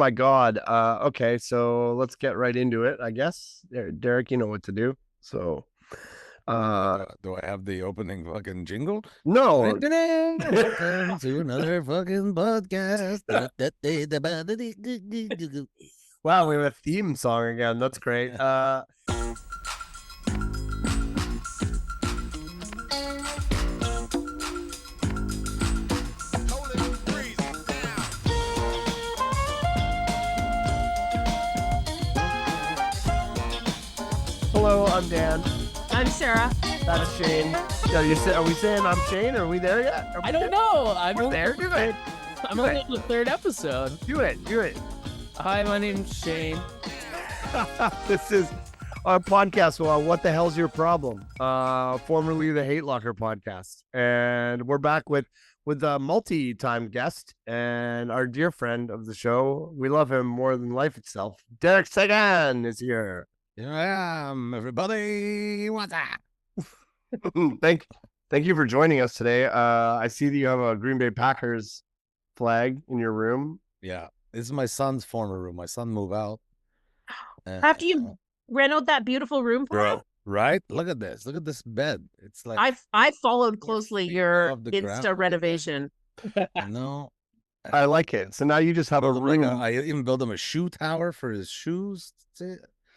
My God. Okay, so let's get right into it, I guess. Derek, you know what to do. So, uh, Do I have the opening fucking jingle? no. Welcome to another fucking podcast. Wow, we have a theme song again. That's great. Hello, I'm Dan. I'm Sarah. That's Shane. Are we saying I'm Shane? Are we there yet? I don't know. We're there. Do it. I'm only on the third episode. Do it. Hi, my name's Shane. This is our podcast. Well, what the hell's your problem? Formerly the Hate Locker podcast, and we're back with a multi-time guest and our dear friend of the show. We love him more than life itself. Derek Seguin is here. Here I am, everybody. What's up? Thank you for joining us today. I see that you have a Green Bay Packers flag in your room. Yeah, this is my son's former room. My son moved out. After you renovated that beautiful room for him? Right? Look at this. Look at this bed. It's like I followed closely your Insta ground. Renovation. No, I like it. So now you just have a room. I even built him a shoe tower for his shoes.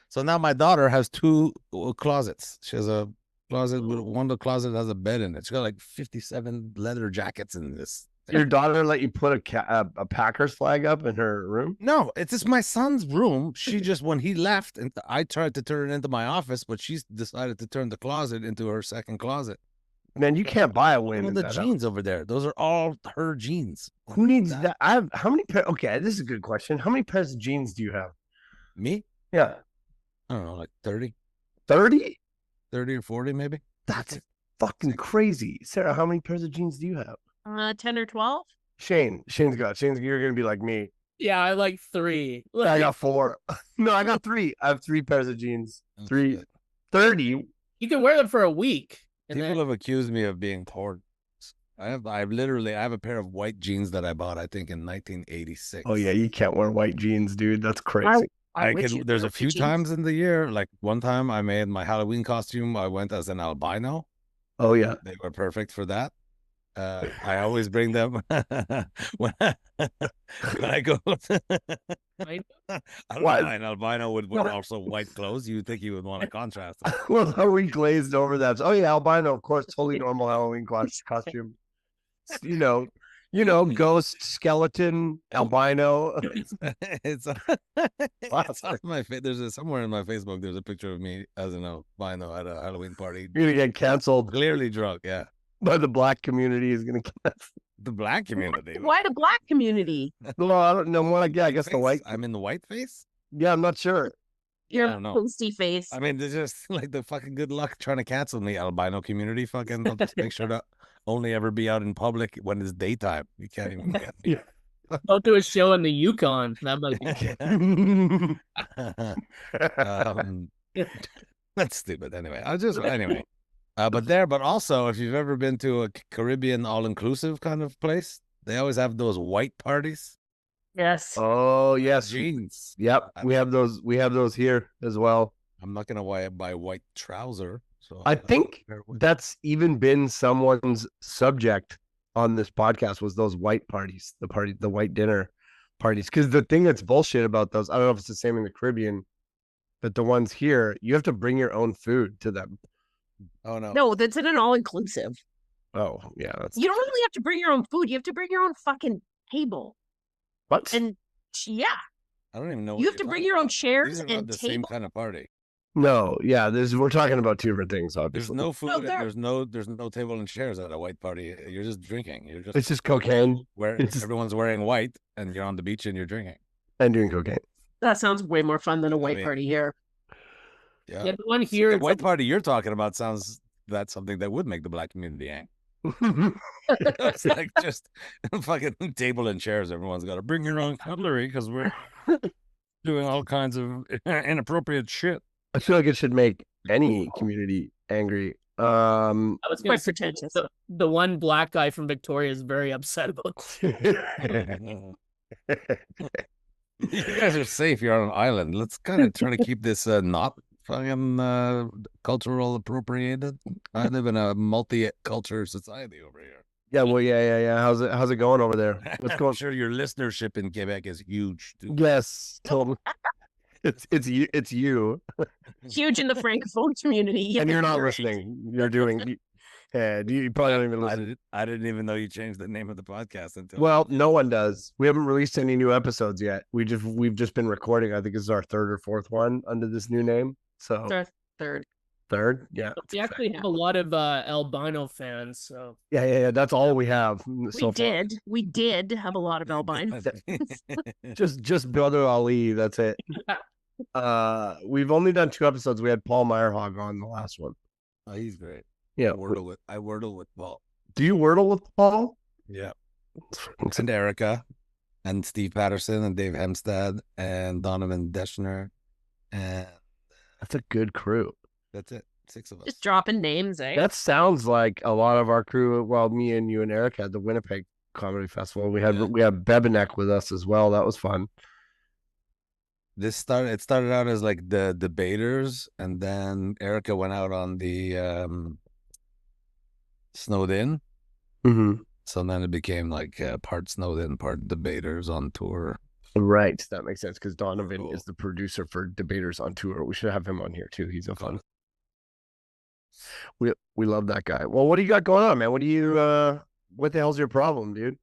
So now my daughter has two closets. She has a closet. One of the closet has a bed in it. She got like 57 leather jackets in this. Your daughter let you put a Packers flag up in her room? No, it's just my son's room. She just, when he left, and I tried to turn it into my office, but she's decided to turn the closet into her second closet. Man, you can't buy a win. All the jeans over there, those are all her jeans. Who needs that? How many pairs? Okay, this is a good question. How many pairs of jeans do you have? Me? Yeah. I don't know, like 30. 30? 30 or 40, maybe. That's fucking crazy. Sarah, how many pairs of jeans do you have? 10 or 12. Shane's you're gonna be like me. Yeah, I like 3. I got 4. No, I got 3. I have 3 pairs of jeans. 30. You can wear them for a week. People have accused me of being poor. I have a pair of white jeans that I bought, I think, in 1986. Oh yeah, you can't wear white jeans, dude. That's crazy. There's a few times in the year, like one time I made my Halloween costume. I went as an albino. Oh yeah, they were perfect for that. I always bring them when I go. An albino would wear also white clothes. You'd think you would want to contrast. Well, Halloween glazed over that. Oh yeah, albino, of course, totally normal Halloween costume. You know, ghost, skeleton, albino. It's on my there's somewhere in my Facebook. There's a picture of me as an albino at a Halloween party. You're gonna get canceled. Clearly drunk, yeah. But the black community is gonna cancel. The black community. Why the black community? No, I don't know. I guess the white. I'm in the white face. Yeah, I'm not sure. Your posty face. I mean, they're just like the fucking good luck trying to cancel me, albino community. Fucking, I'll just make sure to only ever be out in public when it's daytime. You can't even get me. Don't do a show in the Yukon. That might be. That's stupid. Anyway. But also, if you've ever been to a Caribbean all-inclusive kind of place, they always have those white parties. Yes. Oh yes, jeans. Yep, we have those. We have those here as well. I'm not gonna buy white trouser. So I think that's even been someone's subject on this podcast, was those white parties, the white dinner parties. Because the thing that's bullshit about those, I don't know if it's the same in the Caribbean, but the ones here, you have to bring your own food to them. Oh no. No, that's in an all-inclusive. Oh yeah, you don't really have to bring your own food. You have to bring your own fucking table. What? And yeah, I don't even know. You have to bring your own chairs and the table. same kind of party. No, yeah, we're talking about 2 different things. Obviously, there's no food. There's no table and chairs at a white party. You're just drinking. It's just cocaine. Everyone's wearing white, and you're on the beach and you're drinking and doing cocaine. That sounds way more fun than a white party here. Yeah, the one here. The white party you're talking about sounds that's something that would make the black community hang. It's like just fucking table and chairs. Everyone's got to bring your own cutlery because we're doing all kinds of inappropriate shit. I feel like it should make any community angry. I was quite pretentious. The one black guy from Victoria is very upset about You guys are safe. You're on an island. Let's kind of try to keep this not fucking cultural appropriated. I live in a multi-culture society over here. Yeah, well, yeah. How's it going over there? What's I'm going? sure your listenership in Quebec is huge too. Yes, totally. It's you. It's you, Huge in the francophone community. and you're not Yes. listening. You're doing. Yeah, you probably don't even listen. I didn't even know you changed the name of the podcast until. Well, no one does. We haven't released any new episodes yet. We've just been recording. I think this is our third or fourth one under this new name. So It's our third. third, yeah. We actually have a lot of albino fans, so Yeah. That's all we have. We did have a lot of albino. Just Brother Ali. That's it. We've only done 2 episodes. We had Paul Meyerhog on the last one. Oh, he's great. Yeah. I wordle with Paul. Do you wordle with Paul? Yeah. And Erica, and Steve Patterson, and Dave Hempstead, and Donovan Deschner, and That's a good crew. that's it. 6 of us. Just dropping names, eh? That sounds like a lot of our crew. Well, me and you and Eric had the Winnipeg Comedy Festival. We had Bebenek with us as well. That was fun. It started out as like the debaters, and then Erica went out on the Snowed In. Mm-hmm. So then it became like part Snowed In, part debaters on tour. Right, that makes sense because Donovan Cool. is the producer for Debaters on Tour. We should have him on here too. He's a fun. We love that guy. Well, what do you got going on, man? What the hell's your problem, dude?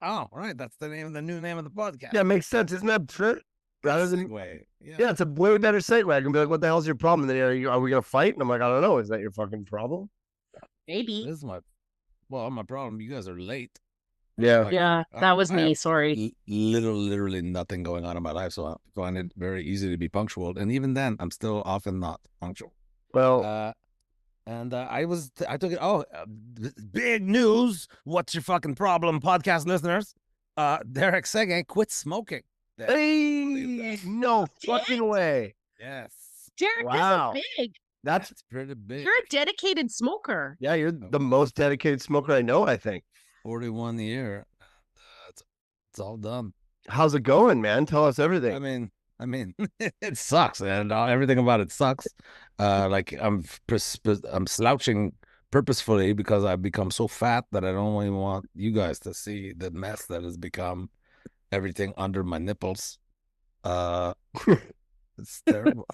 Oh, right. That's the new name of the podcast. Yeah, it makes sense, isn't that true? Rather than Segue. Yeah. yeah, it's a way better segue. I can be like, "What the hell's your problem?" And then are we gonna fight? And I'm like, "I don't know. Is that your fucking problem?" Maybe. This is my problem. You guys are late. Yeah, Like, Yeah, that was I me. have Sorry. literally nothing going on in my life, so I find it very easy to be punctual. And even then, I'm still often not punctual. well, I took it. Oh, big news! What's your fucking problem, podcast listeners? Derek Seguin quit smoking. hey, no fucking way. Yes, Derek, Wow. this is big. That's pretty big. You're a dedicated smoker. yeah, you're the most dedicated smoker I know. I think. 41 year. It's all done. How's it going, man? Tell us everything. I mean, it sucks, and everything about it sucks. Like I'm slouching purposefully because I've become so fat that I don't even want you guys to see the mess that has become everything under my nipples. It's terrible.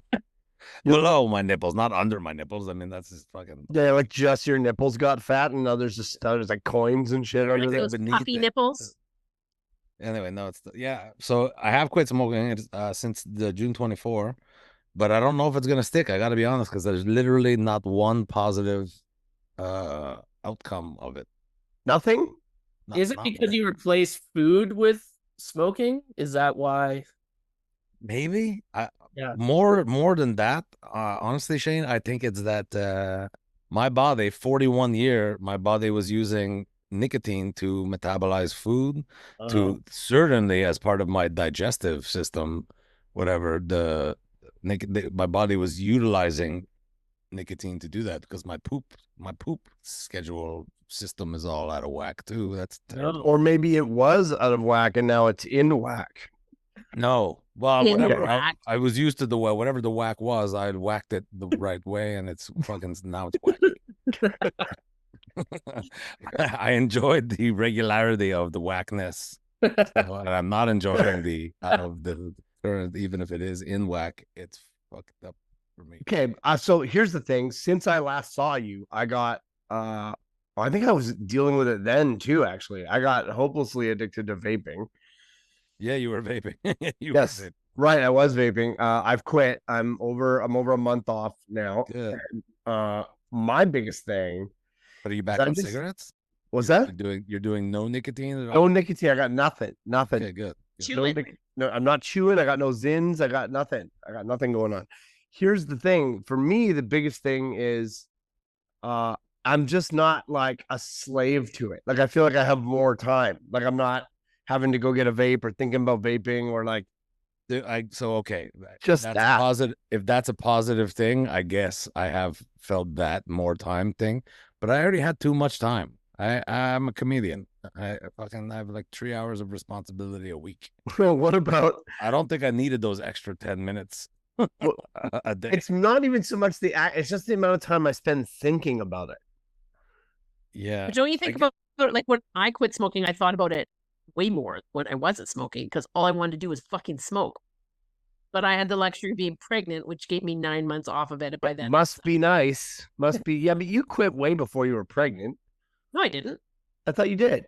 Below my nipples, not under my nipples. I mean, that's just fucking. Yeah, like just your nipples got fat, and now there's like coins and shit under there. Those beneath puffy it. nipples. Anyway, no, yeah. So I have quit smoking since the June 24, but I don't know if it's gonna stick. I got to be honest, because there's literally not one positive outcome of it. Nothing. is it because you replace food with smoking? Is that why? Maybe Yeah. more than that. Honestly, Shane, I think it's that my body, 41 year, my body was using nicotine to metabolize food, to certainly as part of my digestive system, whatever my body was utilizing nicotine to do that because my poop schedule system is all out of whack too. That's terrible. Or maybe it was out of whack and now it's in whack. No, well, In whatever. whack. I was used to whatever the whack was. I had whacked it the right way, and it's fucking now it's whack. I enjoyed the regularity of the whackness, and I'm not enjoying the current. Even if it is in whack, it's fucked up for me. Okay, so here's the thing. Since I last saw you, I got I think I was dealing with it then too, actually. I got hopelessly addicted to vaping. Yeah, you were vaping. Yes. Were vaping. Right, I was vaping. I've quit. I'm over a month off now. Good. My biggest thing But are you back That on just- cigarettes? was You're that you're doing no nicotine at all? no nicotine. I got nothing. Okay, good. Chew No, it. no, I'm not chewing. I got no zins. I got nothing. I got nothing going on. Here's the thing. For me, the biggest thing is I'm just not like a slave to it. Like I feel like I have more time. Like I'm not having to go get a vape or thinking about vaping or like Okay. Just that's that. positive. If that's a positive thing, I guess I have felt that more time thing. But I already had too much time. I'm a comedian. I have like 3 hours of responsibility a week. What about? I don't think I needed those extra 10 minutes a day. It's not even so much the act; it's just the amount of time I spend thinking about it. Yeah. But don't you think about like when I quit smoking, I thought about it way more when I wasn't smoking because all I wanted to do was fucking smoke. But I had the luxury of being pregnant, which gave me 9 months off of it by then. Must be nice. Must be. Yeah, but you quit way before you were pregnant. No, I didn't. I thought you did.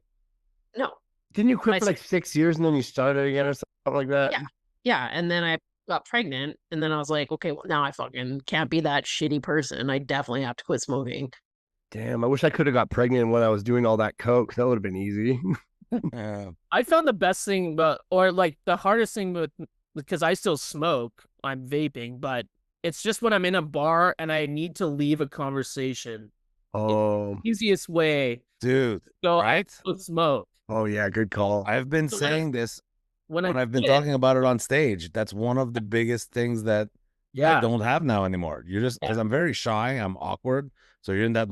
No. Didn't you quit for like 6 years and then you started again or something like that? Yeah. Yeah. And then I got pregnant and then I was like, okay, well, now I fucking can't be that shitty person. I definitely have to quit smoking. Damn, I wish I could have got pregnant when I was doing all that coke. That would have been easy. I found the best thing, or like the hardest thing because I still smoke. I'm vaping, but it's just when I'm in a bar and I need to leave a conversation. Oh, Easiest way, dude. go Right? to smoke. Oh yeah, good call. I've been So saying this when I've been talking about it on stage. That's one of the biggest things that I don't have now anymore. You're just because I'm very shy, I'm awkward. So you're in that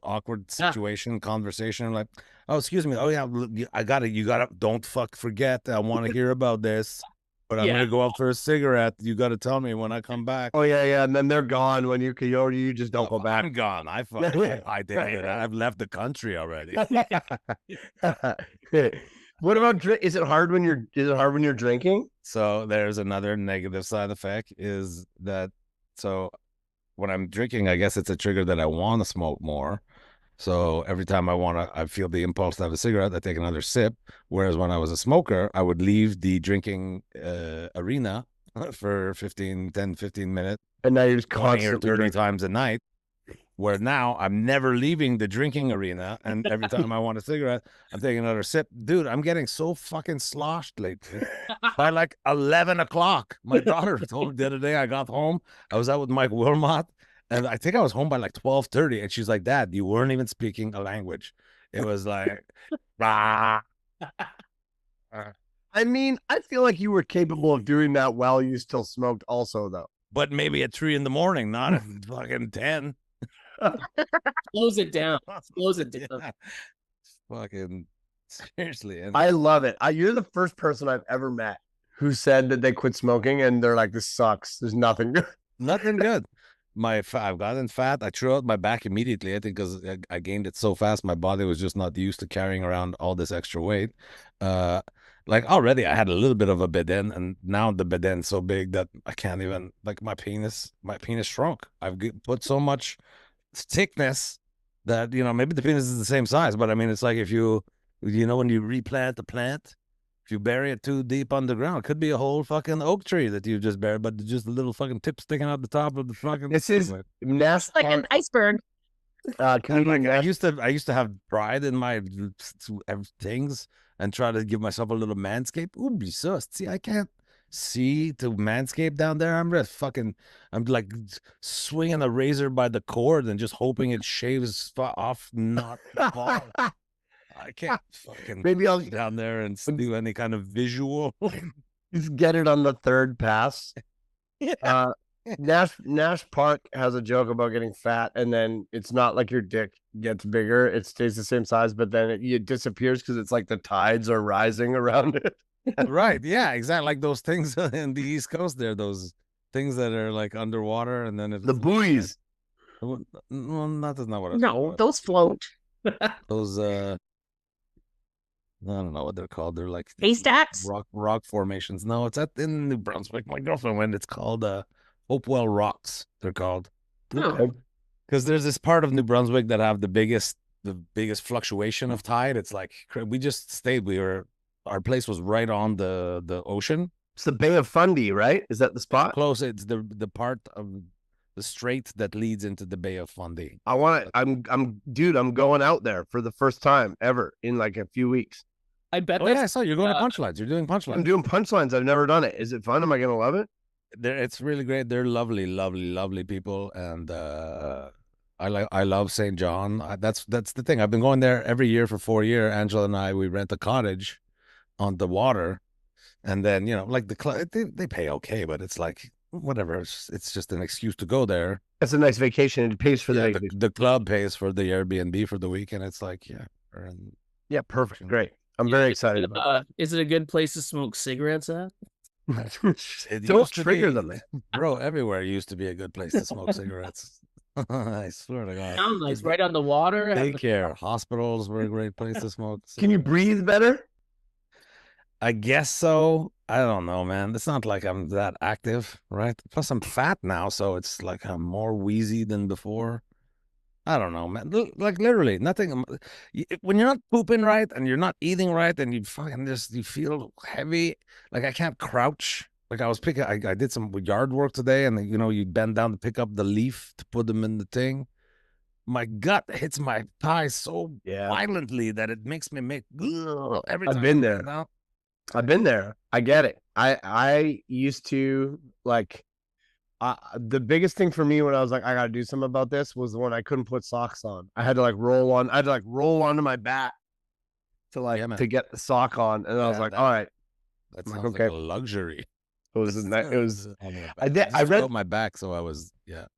awkward situation, conversation, like, oh, excuse me. Oh yeah, I got it. You gotta don't forget. I want to hear about this. But I'm gonna go out for a cigarette. You gotta tell me when I come back. Oh yeah, and then they're gone when you just don't go back. I'm gone. I did it. I've left the country already. What about is it hard when you're drinking? So there's another negative side effect is that so when I'm drinking, I guess it's a trigger that I want to smoke more. So every time I feel the impulse to have a cigarette, I take another sip. Whereas when I was a smoker, I would leave the drinking arena for 15 minutes. And now you're just 20 or constantly 30 drinking. times a night. Where now I'm never leaving the drinking arena. And every time I want a cigarette, I'm taking another sip. Dude, I'm getting so fucking sloshed lately. By like 11 o'clock. My daughter told me the other day I got home. I was out with Mike Wilmot. And I think I was home by like 12:30. And she's like, Dad, you weren't even speaking a language. It was like, rah. I mean, I feel like you were capable of doing that while you still smoked also, though. But maybe at 3 a.m, not at fucking 10. Close it down. Close it down. Fucking seriously. And I love it. You're the first person I've ever met who said that they quit smoking and they're like, this sucks. There's nothing good. Nothing good. I've gotten fat. I threw out my back immediately. I think because I gained it so fast, my body was just not used to carrying around all this extra weight. Like already I had a little bit of a beden, and now the beden's so big that I can't even, like, my penis shrunk. I've put so much thickness that, maybe the penis is the same size, but I mean, it's like if when you replant the plant, if you bury it too deep underground, it could be a whole fucking oak tree that you just buried, but just a little fucking tip sticking out the top of the fucking. This is nasty. Like an iceberg. I used to have pride in my things and try to give myself a little manscape. Ooh, be sus. See, I can't see to manscape down there. I'm like swinging a razor by the cord and just hoping it shaves off, not fall. I can't fucking Maybe I'll down there and do any kind of visual. just get it on the third pass. Yeah. Nash Park has a joke about getting fat, and then it's not like your dick gets bigger; it stays the same size, but then it disappears because it's like the tides are rising around it. Right? Yeah, exactly. Like those things in the East Coast. There, those things that are like underwater, and then The buoys. Well, that's not what I was No, talking about. those float. Those I don't know what they're called. They're like Haystacks? rock formations. No, it's in New Brunswick. My girlfriend went. It's called Hopewell Rocks. They're called. Okay. Because there's this part of New Brunswick that have the biggest fluctuation of tide. It's like we just stayed. Our place was right on the ocean. It's the Bay of Fundy, right? Is that the spot? Close. It's the part of the strait that leads into the Bay of Fundy. I'm going out there for the first time ever in like a few weeks. I bet. Oh yeah, I saw you're going to punchlines. You're doing punchlines. I'm doing punchlines. I've never done it. Is it fun? Am I gonna love it? It's really great. They're lovely, lovely, lovely people, and I love St. John. That's the thing. I've been going there every year for 4 years. Angela and I, we rent a cottage on the water, and then like they pay okay, but it's like whatever. It's just an excuse to go there. It's a nice vacation. It pays for the vacation. The club pays for the Airbnb for the week, and it's like and Yeah, perfect. Great. I'm very excited about Is it a good place to smoke cigarettes at? It Don't used to trigger be- them, man. Bro, everywhere used to be a good place to smoke cigarettes. I swear to God. Sounds nice, right on the water. Daycare, hospitals were a great place to smoke. Can you cigarettes. breathe better? I guess so. I don't know, man. It's not like I'm that active, right? Plus, I'm fat now, so it's like I'm more wheezy than before. I don't know, man. Like literally nothing. When you're not pooping right and you're not eating right, and you fucking just you feel heavy. Like I can't crouch. Like I was picking. I did some yard work today, and you bend down to pick up the leaf to put them in the thing. My gut hits my thigh so violently that it makes me make every time. I've been there. Now. I've been there. I get it. I used to like the biggest thing for me when I was like, I gotta do something about this was when I couldn't put socks on. I had to roll onto my back to to get the sock on. And I was like, all right. That sounds like a luxury. It was I read my back, so I was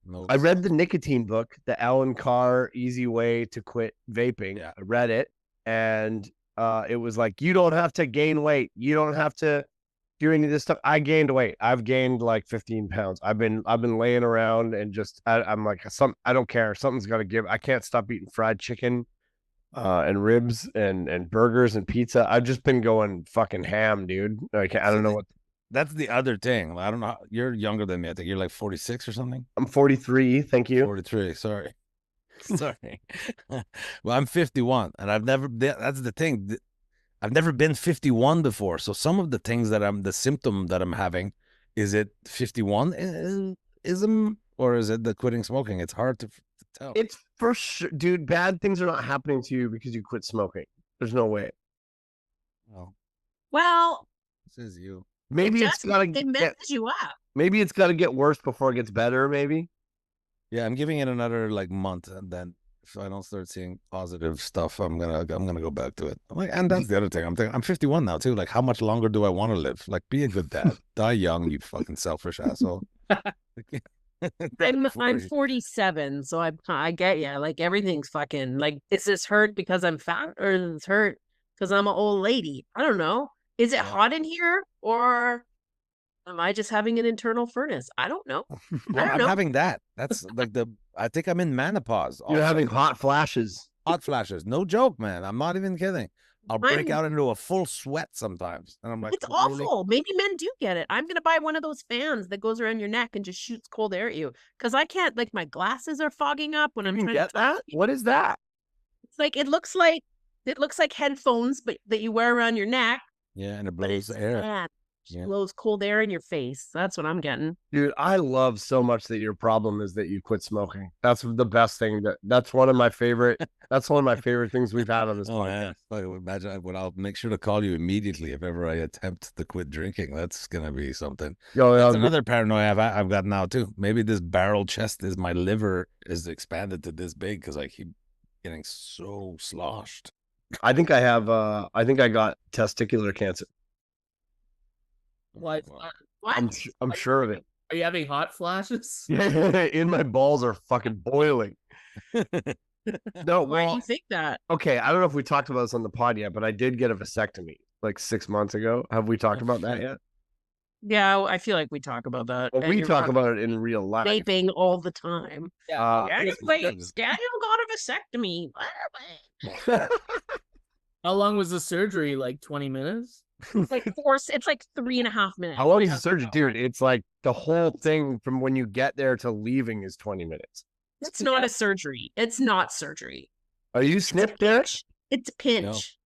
no. I read the nicotine book, the Alan Carr Easy Way to Quit Vaping. Yeah. I read it, and it was like, you don't have to gain weight. You don't have to do any of this stuff. I gained weight. I've gained like 15 pounds. I've been laying around and just I'm like I don't care. Something's got to give. I can't stop eating fried chicken and ribs and burgers and pizza. I've just been going fucking ham, dude. Like I don't know what. That's the other thing. I don't know. You're younger than me. I think you're like 46 or something. I'm 43. Thank you. 43. Sorry. Sorry. Well, I'm 51, and I've never. That's the thing. I've never been 51 before. So some of the things the symptom that I'm having, is it 51ism or is it the quitting smoking? It's hard to tell. It's for sure, dude. Bad things are not happening to you because you quit smoking. There's no way. Well, this is you. Maybe it's got to messes you up. Maybe it's got to get worse before it gets better. Maybe. Yeah, I'm giving it another month, and then if I don't start seeing positive stuff, I'm gonna go back to it. And that's the other thing. I'm 51 now too. Like, how much longer do I want to live? Like, be a good dad. Die young, you fucking selfish asshole. I'm 47, so I get you. Like, everything's fucking like. Is this hurt because I'm fat, or is this hurt because I'm an old lady? I don't know. Is it hot in here, or am I just having an internal furnace? I don't know. I'm having that. That's like I think I'm in menopause. You're having hot flashes. Hot flashes. No joke, man. I'm not even kidding. I'll break out into a full sweat sometimes. And I'm like, it's awful. Maybe men do get it. I'm going to buy one of those fans that goes around your neck and just shoots cold air at you. Because I can't, like, my glasses are fogging up when I'm trying to get that. What is that? It's like, it looks like headphones, but that you wear around your neck. Yeah, and it blows the air. Blows cold air in your face. That's what I'm getting. Dude, I love so much that your problem is that you quit smoking. That's the best thing. That's one of my favorite. That's one of my favorite things we've had on this podcast. Yeah. Imagine I'll make sure to call you immediately if ever I attempt to quit drinking. That's gonna be something. That's another paranoia I've got now too. Maybe this barrel chest is my liver is expanded to this big because I keep getting so sloshed. I think I have. I think I got testicular cancer. What? I'm sure of it. Are you having hot flashes? In my balls are fucking boiling. No, why do you think that? Okay, I don't know if we talked about this on the pod yet, but I did get a vasectomy like 6 months ago. Have we talked about that yet? Yeah, I feel like we talk about that. Well, we talk about it in real life. Vaping all the time. Yeah. Daniel got a vasectomy. How long was the surgery? Like 20 minutes? It's like 3.5 minutes. How long is the surgery, dude? It's like the whole thing from when you get there to leaving is 20 minutes. It's not a surgery. It's not surgery. Are you snipped there? It's a pinch.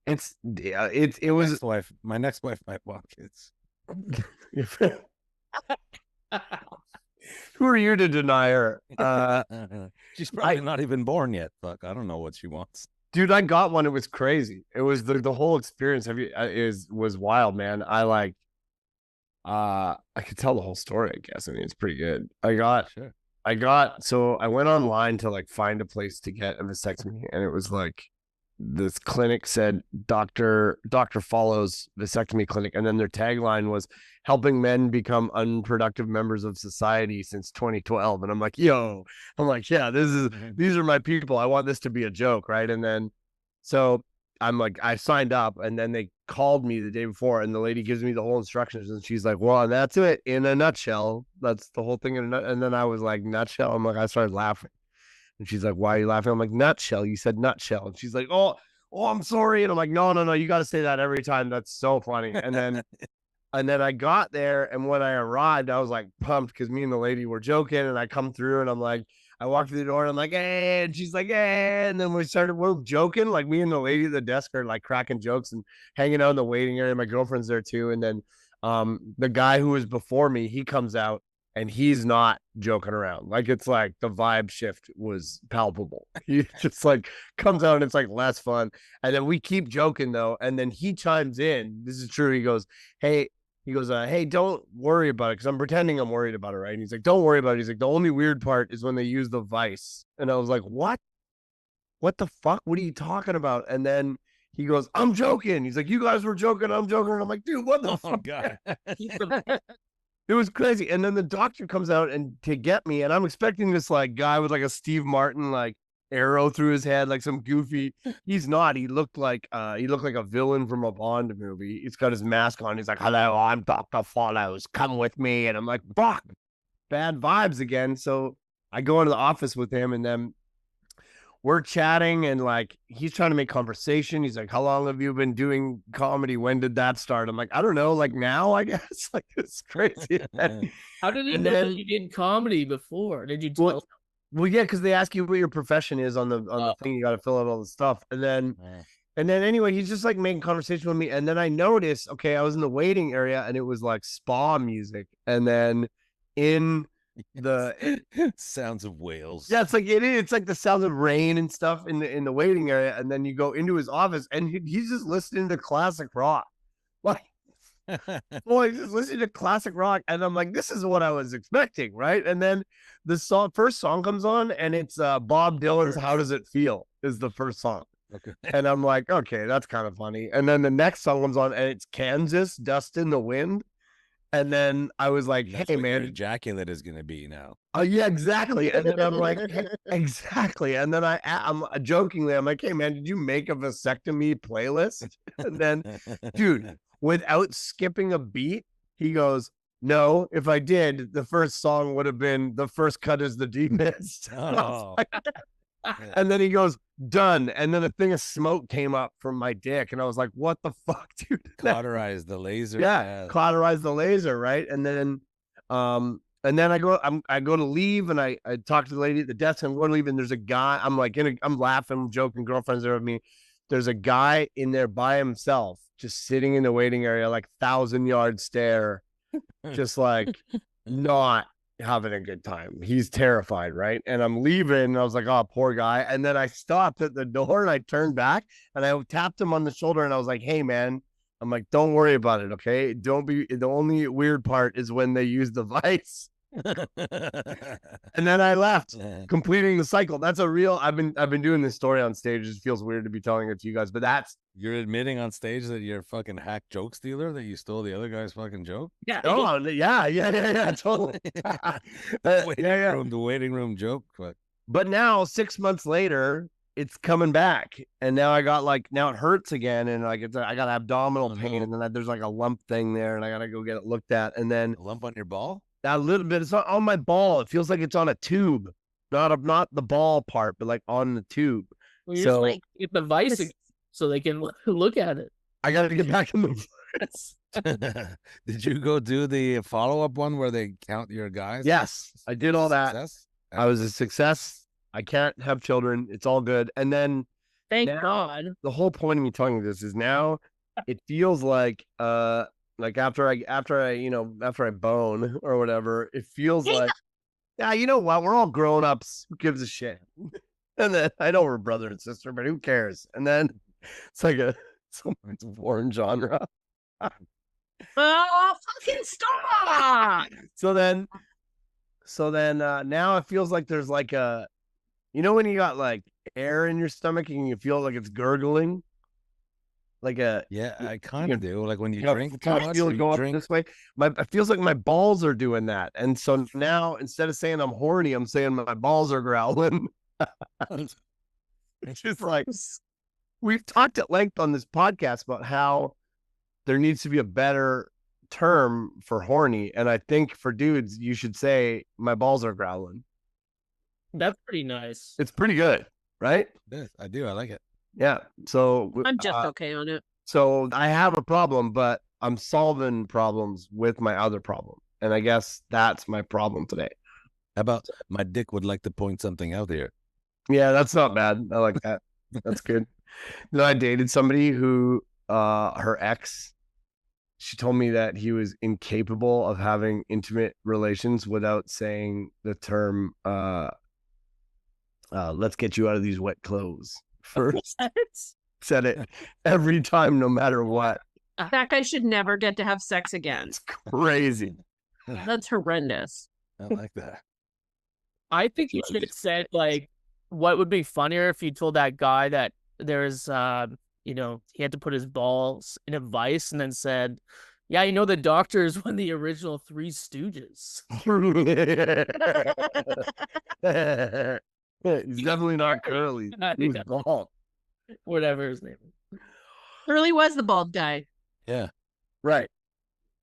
No. It was my next wife might walk kids. Who are you to deny her? She's probably not even born yet. Fuck, I don't know what she wants. Dude, I got one. It was crazy. It was the whole experience. Was wild, man. I could tell the whole story. I guess. I mean, it's pretty good. So I went online to find a place to get a vasectomy, and it was like this clinic said Dr. Follows vasectomy clinic, and then their tagline was helping men become unproductive members of society since 2012. And I'm like, yeah, these are my people. I want this to be a joke, right? And then so I signed up, and then they called me the day before, and the lady gives me the whole instructions, and she's like, well, that's it in a nutshell. That's the whole thing in a nut. And then I was like, nutshell. I'm like, I started laughing, and she's like, why are you laughing? I'm like, nutshell. You said nutshell. And she's like, oh, I'm sorry. And I'm like, no, you got to say that every time. That's so funny. And then I got there, and when I arrived, I was like pumped because me and the lady were joking, and I come through, and I'm like, I walked through the door, and I'm like, hey, and she's like, hey, and then we're joking, like me and the lady at the desk are like cracking jokes and hanging out in the waiting area. My girlfriend's there too, and then the guy who was before me, he comes out, and he's not joking around. Like, it's like the vibe shift was palpable. He just like comes out, and it's like less fun, and then we keep joking though, and then he chimes in. This is true. He goes, hey. Hey, don't worry about it, because I'm pretending I'm worried about it, right? And he's like, don't worry about it. He's like, the only weird part is when they use the vice. And I was like, what? What the fuck? What are you talking about? And then he goes, I'm joking. He's like, you guys were joking. I'm joking. And I'm like, dude, what the fuck? God. It was crazy. And then the doctor comes out and to get me, and I'm expecting this like guy with like a Steve Martin like arrow through his head, like some goofy. He's not. He looked like a villain from a Bond movie. He's got his mask on. He's like, hello, I'm Dr. Follows. Come with me. And I'm like, fuck, bad vibes again. So I go into the office with him, and then we're chatting, and like he's trying to make conversation. He's like, how long have you been doing comedy? When did that start? I'm like, I don't know, like now, I guess. Like, it's crazy. How did he know that you did comedy before? Did you tell? Well, yeah, because they ask you what your profession is on the thing. You got to fill out all the stuff, and then anyway, he's just like making conversation with me, and then I noticed, okay, I was in the waiting area, and it was like spa music, and then in the sounds of whales. Yeah, it's like the sounds of rain and stuff in the waiting area, and then you go into his office, and he's just listening to classic rock, like. Boy, just listening to classic rock, and I'm like, this is what I was expecting, right? And then the first song comes on, and it's Bob Dylan's "How Does It Feel" is the first song, Okay. and I'm like, okay, that's kind of funny. And then the next song comes on, and it's Kansas, "Dust in the Wind," and then I was like, That's hey what man, your ejaculate is gonna be now. Oh yeah, exactly. And then I'm like, exactly. And then I'm jokingly, I'm like, hey man, did you make a vasectomy playlist? And then, dude, without skipping a beat, he goes, no, if I did, the first song would have been "The First Cut Is the Deepest." Oh. And then he goes, done. And then a thing of smoke came up from my dick, and I was like, what the fuck, dude? Cauterize the laser. Yeah, cauterize the laser, right? And then I go to leave, and I talk to the lady at the desk, and I'm going to leave, and there's a guy. I'm like, I'm laughing, I'm joking, girlfriend's there with me. There's a guy in there by himself, just sitting in the waiting area, like 1,000-yard stare, just like not having a good time. He's terrified, right? And I'm leaving, and I was like, oh, poor guy. And then I stopped at the door, and I turned back, and I tapped him on the shoulder, and I was like, hey man, I'm like, don't worry about it, okay? Don't be. The only weird part is when they use the vice. And then I left, completing the cycle. That's a real. I've been doing this story on stage. It feels weird to be telling it to you guys, but you're admitting on stage that you're a fucking hack joke stealer, that you stole the other guy's fucking joke. Yeah. Oh, yeah, totally. The waiting room joke. But now 6 months later, it's coming back, and now I got now it hurts again, and like I got abdominal pain, and then there's like a lump thing there, and I gotta go get it looked at, and then a lump on your ball. A little bit. It's not on my ball. It feels like it's on a tube, not the ball part, but like on the tube. Well, you're just like, get the vice so they can look at it. I got to get back in the. Did you go do the follow-up one where they count your guys? Yes, I did all that. Success? I was a success. I can't have children. It's all good. And then, thank God. The whole point of me telling you this is now it feels like after I bone or whatever, it feels like, yeah, you know what? We're all grown ups. Who gives a shit? And then I know we're brother and sister, but who cares? And then it's like some foreign genre. Oh, fucking stop! So then now it feels like there's like a, when you got like air in your stomach and you feel like it's gurgling. Like I kind of do. Like when you drink too much, feel it go up this way. It feels like my balls are doing that, and so now instead of saying I'm horny, I'm saying my balls are growling. It's just like we've talked at length on this podcast about how there needs to be a better term for horny, and I think for dudes, you should say my balls are growling. That's pretty nice. It's pretty good, right? Yes, I do. I like it. Yeah. So I'm just okay on it. So I have a problem, but I'm solving problems with my other problem, and I guess that's my problem today. How about my dick would like to point something out here? Yeah, that's not bad. I like that. That's good. You know, I dated somebody who, her ex, she told me that he was incapable of having intimate relations without saying the term, let's get you out of these wet clothes first. Said it every time, no matter what. That guy should never get to have sex again. It's crazy. That's horrendous. I like that. I think you should have said, like, what would be funnier if you told that guy that there's, you know, he had to put his balls in a vice and then said, yeah, you know, the doctors won the original Three Stooges. He's definitely not Curly. He's bald. Whatever his name is. Curly was the bald guy. Yeah. Right.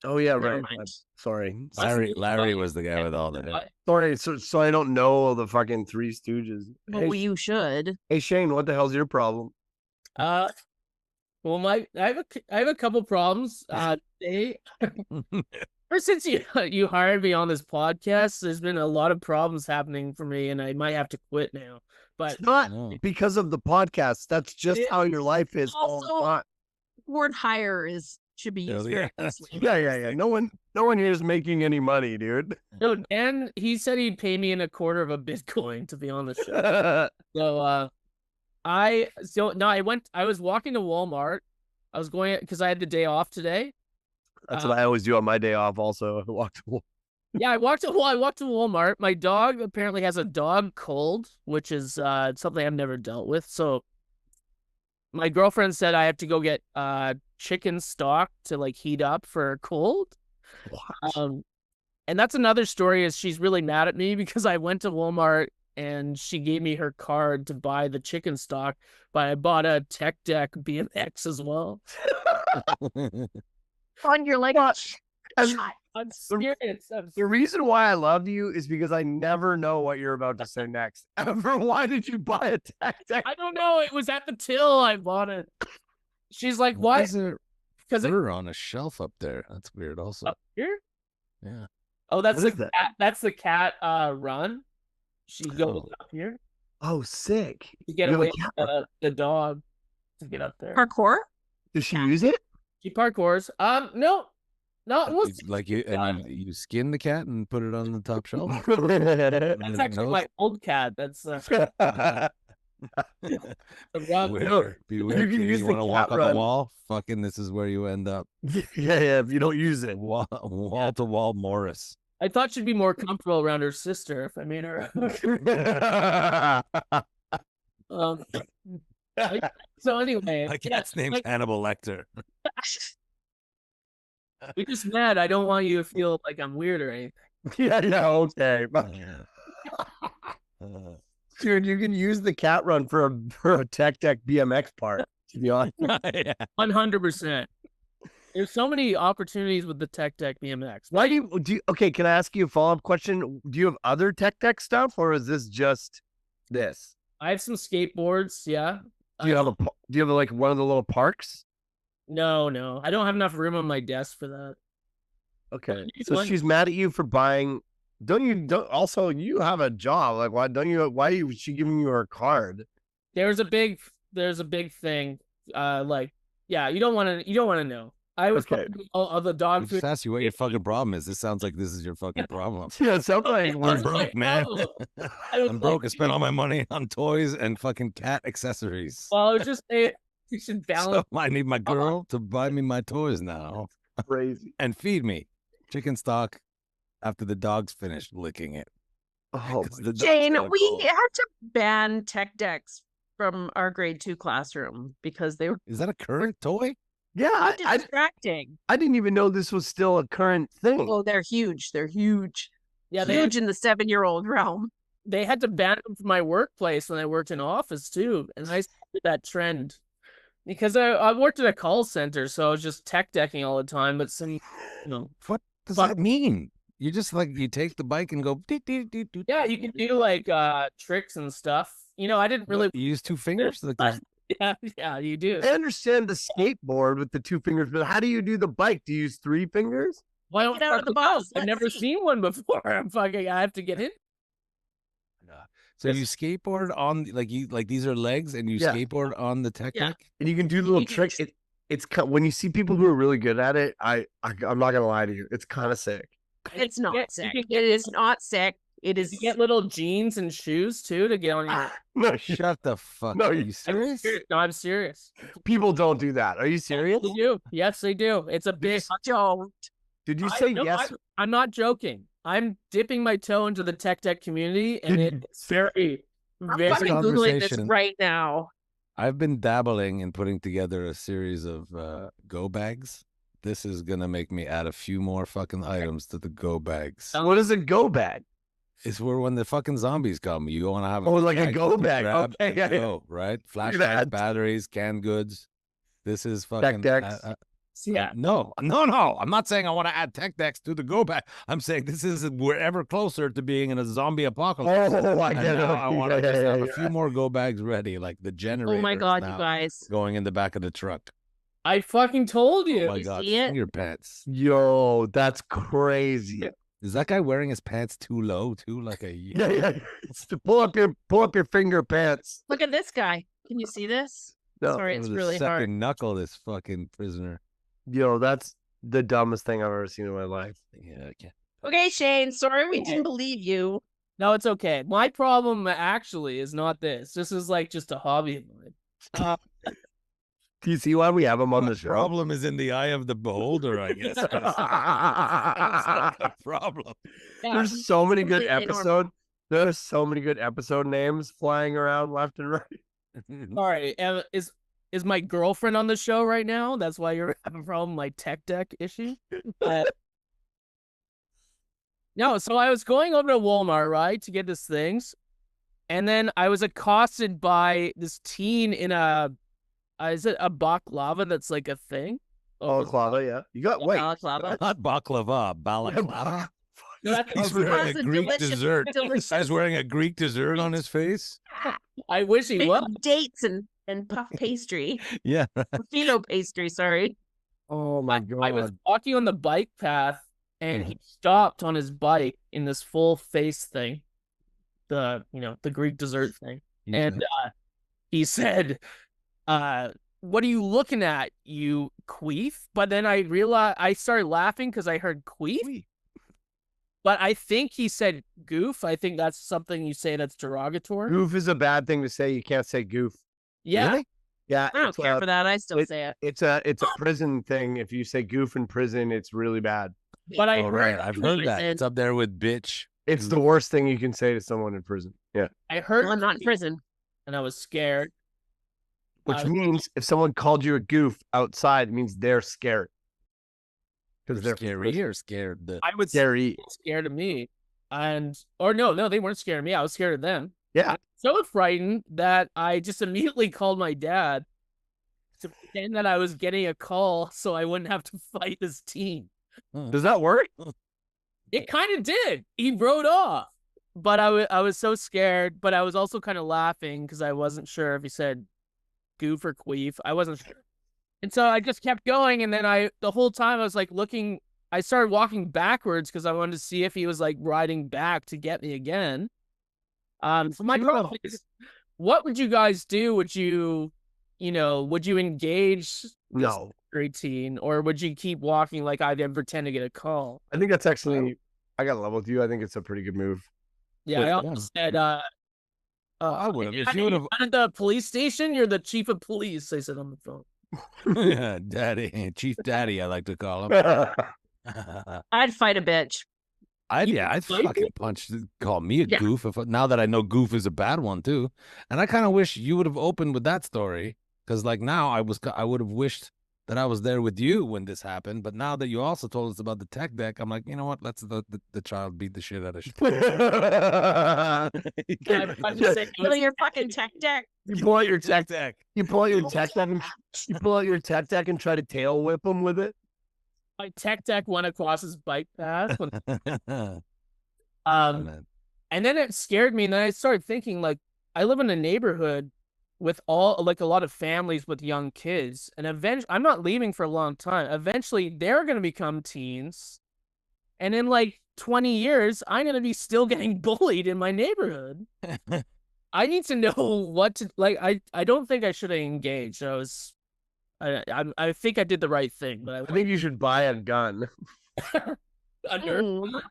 Oh, yeah, Never right. mind. Sorry. Larry was the guy with all the hair. Sorry, so I don't know the fucking Three Stooges. Well, you should. Hey Shane, what the hell's your problem? Well, I have a couple problems. Ever since you hired me on this podcast, there's been a lot of problems happening for me, and I might have to quit now. But It's not No. because of the podcast. That's just how your life is all the Also- time. Word hire should be used very Yeah. loosely. Yeah. No one here is making any money, dude. no, Dan, he said he'd pay me in a quarter of a Bitcoin to be on the show. So I was walking to Walmart. I was going because I had the day off today. That's what I always do on my day off. Also, I walk to. Yeah, I walked to Walmart. My dog apparently has a dog cold, which is something I've never dealt with. So my girlfriend said I have to go get chicken stock to like heat up for a cold. And that's another story is she's really mad at me because I went to Walmart and she gave me her card to buy the chicken stock, but I bought a Tech Deck BMX as well. On your like, I'm serious. The reason why I love you is because I never know what you're about to say next. Ever? Why did you buy a Tech Deck? I don't know. It was at the till. I bought it. She's like, Why "Why?" is there Because fur on a shelf up there? That's weird. Also, up here. yeah. Oh, that's What the is that? cat. That's the cat. Run. She goes Oh. up here Oh, sick. to get You have a away cat from the dog to get up there. parkour? Does she use it? She parkours. No. It was Like you skin the cat and put it on the top shelf. that's actually my old cat. That's the rug. Weird. Be You weird. can You use the want to walk cat up run. a wall? Fucking, this is where you end up. yeah. If you don't use it. Wall to wall Morris. I thought she'd be more comfortable around her sister if I made her. So anyway, My yeah, cat's name's like, Hannibal Lecter. we just mad. I don't want you to feel like I'm weird or anything. yeah. Okay. Dude, you can use the cat run for a Tech Deck BMX part, to be honest. Yeah. 100%. There's so many opportunities with the Tech Deck BMX. Why do you okay, can I ask you a follow-up question? Do you have other Tech Deck stuff, or is this just this? I have some skateboards. Yeah. Do you have like one of the little parks? No. I don't have enough room on my desk for that. Okay. Use So one. she's mad at you for buying. Also you have a job. Like why is she giving you her card? There's a big thing. Like, yeah, you don't want to know. I was Okay. all the dog I food. just asked you what your fucking problem is. This sounds like this is your fucking problem. Yeah, it sounds like I'm broke, man. I was I'm broke. I like, spent all my money on toys and fucking cat accessories. well, I was just saying you should balance. So I need my girl to buy me my toys now crazy. and feed me chicken stock after the dog's finished licking it. Oh, 'Cause the dog's Jane, got a we cold. had to ban Tech Decks from our grade 2 classroom because they were Is that a current toy? yeah, distracting. I didn't even know this was still a current thing. Oh, they're huge. They're huge. Yeah, Huge in the 7-year-old realm. they had to ban them from my workplace when I worked in office too, and I started that trend. Because I worked at a call center, so I was just tech decking all the time. But some, What does Fuck. that mean? You just like you take the bike and go. Deet, deet, deet, deet, yeah, you can do like tricks and stuff. I didn't really. You use two fingers. Like, Yeah, you do. I understand the skateboard with the 2 fingers, but how do you do the bike? Do you use 3 fingers? Why don't Get out of the box. I've Let's never see. seen one before. I have to get in. so you skateboard on these are legs, and you Yeah. skateboard on the tech Yeah. deck. And you can do little You can tricks. just- It's when you see people who are really good at it. I'm not gonna lie to you. It's kind of sick. It's not you sick. can It is not sick. It is. You get little jeans and shoes too to get on your. No, Shut the fuck. No, up. Are you- you serious? No, I'm serious. people don't do that. Are you serious? They do. Yes, they do. It's a big. Don't. Did you say No, yes? I'm not joking. I'm dipping my toe into the tech deck community, and it's very, I'm very. fucking googling this conversation. right now. I've been dabbling in putting together a series of go bags. This is gonna make me add a few more fucking items to the go bags. What is a go bag? It's where when the fucking zombies come, you want to have Oh, like a bag go to bag. grab Okay, and yeah, yeah. go, right? that. Flashlights, batteries, canned goods. This is fucking decks. Yeah. No. I'm not saying I want to add tech decks to the go bag. I'm saying this is we're ever closer to being in a zombie apocalypse. Oh, I And get it. now I want to Yeah, just yeah, have a yeah. few more go bags ready, like the generator. Oh my god, you guys. Going in the back of the truck. I fucking told Oh you. my You god, see it? finger pants. Yo, that's crazy. Is that guy wearing his pants too low too? Like a Yeah, yeah. Pull up your finger pants. Look at this guy. Can you see this? No. Sorry, it's With a really second hard. knuckle, this fucking prisoner. Yo, that's the dumbest thing I've ever seen in my life. Yeah, okay. Okay, Shane. Sorry we didn't believe you. No, it's okay. My problem actually is not this. This is like just a hobby of mine. Do you see why we have him on the The show? problem is in the eye of the beholder, I guess. That's not the problem. There's so many good Completely normal. episode. There's so many good episode names flying around left and right. All right, is my girlfriend on the show right now? That's why you're having a problem with my tech deck issue. No, so I was going over to Walmart, right, to get these things, and then I was accosted by this teen in a, is it a baklava that's like a thing? Balaclava, yeah. You got wait. Balaclava. Not baklava, balaclava. No, that's- He's Well, wearing it's a a Greek delicious- dessert. delicious- Guy's wearing a Greek dessert on his face. I wish he Big was. dates and puff pastry. Yeah. Fino pastry, sorry. Oh my I was god. walking on the bike path, and he stopped on his bike in this full face thing, the Greek dessert thing, and he said, "What are you looking at, you queef?" But then I realized I started laughing because I heard queef. But I think he said goof. I think that's something you say that's derogatory. Goof is a bad thing to say. You can't say goof. Yeah. Really? Yeah. I don't it's, care for that. I still it- say it. It's a prison thing. If you say goof in prison, it's really bad. But I Oh, heard, right. I've heard that. It's up there with bitch. It's the worst thing you can say to someone in prison. Yeah. I heard, Well, I'm not in prison. and I was scared. Which means if someone called you a goof outside, it means they're scared. Because they're Scary or scared. I would say scary. scared of me, or no, they weren't scared of me. I was scared of them. Yeah. So frightened that I just immediately called my dad to pretend that I was getting a call so I wouldn't have to fight this teen. Does that work? It kind of did. He rode off, but I was so scared. But I was also kind of laughing because I wasn't sure if he said goof or queef. I wasn't sure. And so I just kept going, and then the whole time I was like looking. I started walking backwards because I wanted to see if he was like riding back to get me again. So my problem is, what would you guys do? Would you engage No. grade teen, or would you keep walking like I did, pretend to get a call? I think that's actually, I got to level with you. I think it's a pretty good move. Yeah, I almost said, I would have. If you would have. at the police station, you're the chief of police. They said on the phone. Yeah, daddy. Chief daddy, I like to call him. I'd fight a bitch. I'd fight fucking punch. Call me a Yeah. goof. Now that I know goof is a bad one too, and I kind of wish you would have opened with that story because, like, now I would have wished that I was there with you when this happened, but now that you also told us about the tech deck, I'm like, you know what? Let's the child beat the shit out of shit. I'm just saying, kill your fucking tech deck. You pull out your tech deck. You pull out your tech deck. You pull out your tech deck and try to tail whip him with it. My tech deck went across his bike path. Man. And then it scared me, and then I started thinking, like, I live in a neighborhood with a lot of families with young kids, and eventually, I'm not leaving for a long time. Eventually, they're going to become teens, and in like 20 years, I'm going to be still getting bullied in my neighborhood. I need to know what to like. I don't think I should have engaged. I think I did the right thing, but I think you should buy a gun. a nerf.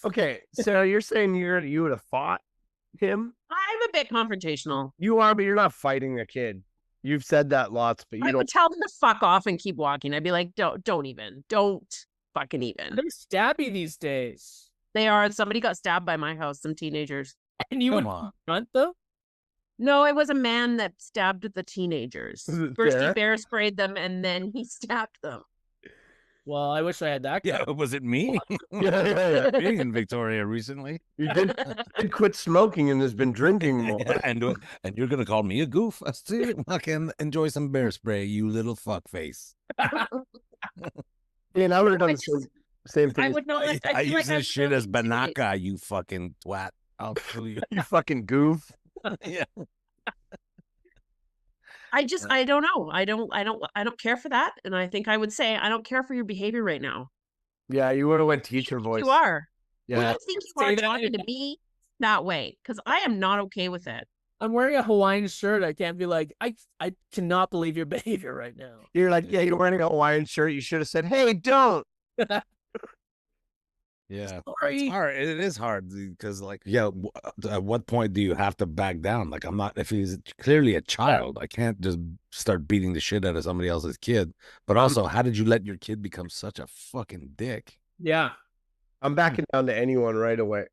Okay, so you're saying you would have fought him? I'm a bit confrontational. You are, but you're not fighting the kid. You've said that lots, but you I don't. would tell them to fuck off and keep walking. I'd be like, don't fucking even. They're stabby these days. They are. Somebody got stabbed by my house, some teenagers. And you would Come on. front though? No, it was a man that stabbed the teenagers. Was it First Derek? he bear sprayed them and then he stabbed them. Well, I wish I had that. Yeah, was it me? Yeah. Being in Victoria recently. You did quit smoking and has been drinking more. Yeah, and you're gonna call me a goof? I still fucking enjoy some bear spray, you little fuck face. And I would have done the same thing. I would not. I feel use like I'm this shit as really intimidated. banaka, you fucking twat. I'll kill you. You fucking goof. Yeah. I don't know. I don't care for that. And I think I would say, I don't care for your behavior right now. Yeah, you would have went Who do you teacher think voice. You are. Who do Yeah. you think you Say are that talking to me that way? Because I am not okay with it. I'm wearing a Hawaiian shirt. I can't be like, I cannot believe your behavior right now. You're like, yeah, you're wearing a Hawaiian shirt. You should have said, hey, don't. Yeah. Sorry. It's hard. It is hard because, like, yeah, at what point do you have to back down? Like, I'm not, if he's clearly a child, I can't just start beating the shit out of somebody else's kid. But also, how did you let your kid become such a fucking dick? Yeah. I'm backing down to anyone right away.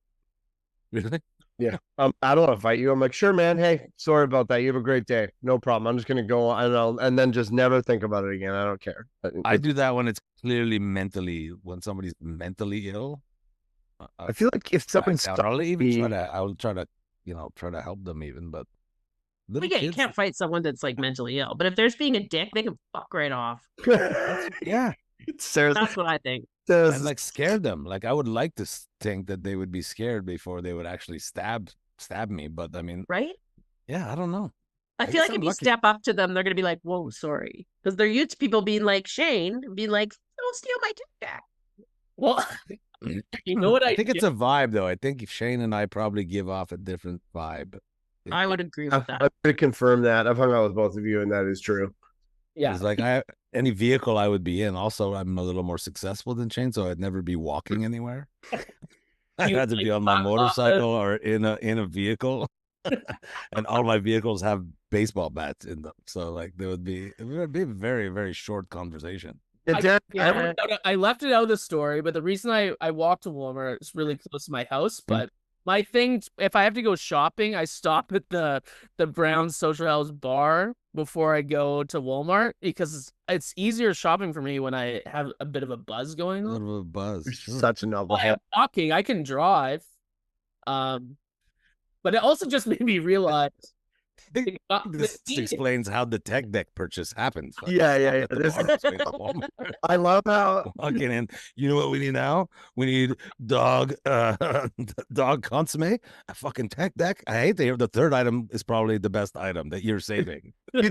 Really? Yeah. I don't want to fight you. I'm like, sure, man. Hey, sorry about that. You have a great day. No problem. I'm just going to go on and then just never think about it again. I don't care. I do that when it's clearly when somebody's mentally ill. I feel like if someone's I'll even I'll try to, try to help them even, but little Yeah, you kids, can't fight someone that's like mentally ill. But if there's being a dick, they can fuck right off. yeah, That's what I think. and like scare them. Like I would like to think that they would be scared before they would actually stab me. But I mean, Right? yeah, I don't know. I feel guess like if I'm you lucky. step up to them, they're gonna be like, "Whoa, sorry," because they're used to people being like Shane, be like, "Don't steal my tic tac." Well, you know what I think it's a vibe though. I think if Shane and I probably give off a different vibe. I would agree with that. I'm going to confirm that. I've hung out with both of you, and that is true. Yeah. It's like any vehicle I would be in. Also, I'm a little more successful than Shane, so I'd never be walking anywhere. I'd have to be on my motorcycle or in a vehicle, and all my vehicles have baseball bats in them. So like it would be a very, very short conversation. I left it out of the story, but the reason I walk to Walmart is really close to my house. But my thing, if I have to go shopping, I stop at the Brown Social House bar before I go to Walmart because it's easier shopping for me when I have a bit of a buzz going A on. little bit of buzz. You're Sure. such a novel. I'm walking, I can drive. But it also just made me realize This explains how the tech deck purchase happened. Yeah. I love how Walking in, you know what we need now? We need dog consomme, a fucking tech deck. I hate to hear the third item is probably the best item that you're saving. do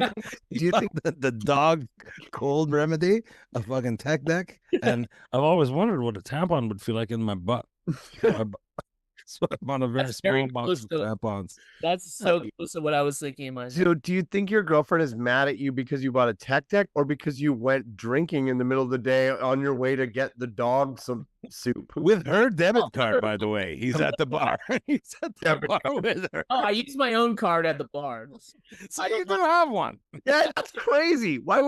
you think the dog cold remedy, a fucking tech deck? And I've always wondered what a tampon would feel like in my butt. So I'm on a very That's small very box close of to- tampons. That's so close to what I was thinking in my So do you think your girlfriend is mad at you because you bought a tech deck or because you went drinking in the middle of the day on your way to get the dog some soup? With her debit card, by the way. He's at the bar. He's at the Debit bar with her. Oh, I use my own card at the bar. So you don't have one. Yeah, that's crazy. Why